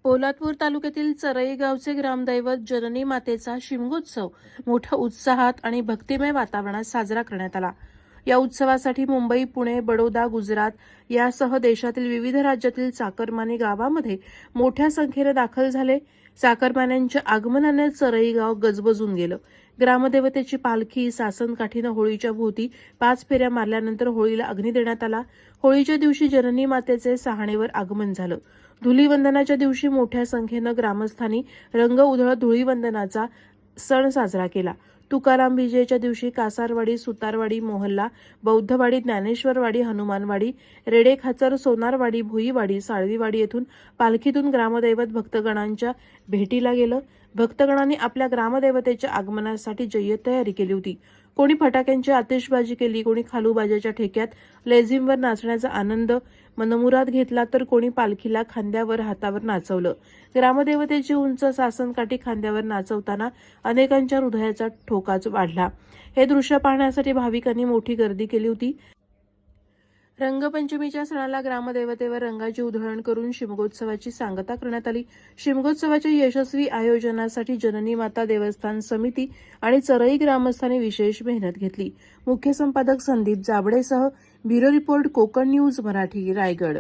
पोलादपूर तालुक्यातील चरई गावचे ग्रामदैवत जननी मातेचा शिमगोत्सव मोठ्या उत्साहात आणि भक्तिमय वातावरणात साजरा करण्यात आला। या उत्सवासाठी मुंबई, पुणे, बडोदा, गुजरात यासह देशातील विविध राज्यातील चाकरमानी गावामध्ये मोठ्या संख्येने दाखल झाले। चाकरमान्यांच्या आगमनाने चरई गाव गजबजून गेलं। ग्रामदेवतेची पालखी सासनकाठीनं होळीच्या भोवती 5 फेऱ्या मारल्यानंतर होळीला अग्नी देण्यात आला। होळीच्या दिवशी जननी मातेचे सहाणेवर आगमन झालं। धुलीवंदनाच्या दिवशी मोठ्या संख्येनं ग्रामस्थांनी रंग उधळत धुलीवंदनाचा सण साजरा केला। तुकाराम विजयच्या दिवशी कासारवाडी, सुतारवाडी, मोहल्ला, बौद्धवाडी, ज्ञानेश्वरवाडी, हनुमानवाडी, रेडेखाचर, सोनारवाडी, भुईवाडी, साळवीवाडी येथून पालखीतून ग्रामदैवत भक्तगणांच्या भेटीला गेलं। भक्तगणांनी आपल्या ग्रामदेवतेच्या आगमनासाठी जय्यत तयारी केली होती। कोणी फटाक्यांची आतिषबाजी केली, कोणी खालूबाजाच्या ठेक्यात लेझिमवर नाचण्याचा आनंद मनमुराद घेतला, तर कोणी पालखीला खांद्यावर हातावर नाचवलं। ग्रामदेवतेची उंच सासनकाठी खांद्यावर नाचवताना अनेकांच्या हृदयाचा ठोकाच वाढला। हे दृश्य पाहण्यासाठी भाविकांनी मोठी गर्दी केली होती। रंगपंचमीच्या सणाला ग्रामदेवतेवर रंगाची उधळण करून शिमगोत्सवाची सांगता करण्यात आली। शिमगोत्सवाच्या यशस्वी आयोजनासाठी जननी माता देवस्थान समिती आणि चरई ग्रामस्थांनी विशेष मेहनत घेतली। मुख्य संपादक संदीप जाबडेसह bureau report, Konkan news Marathi, Raigad.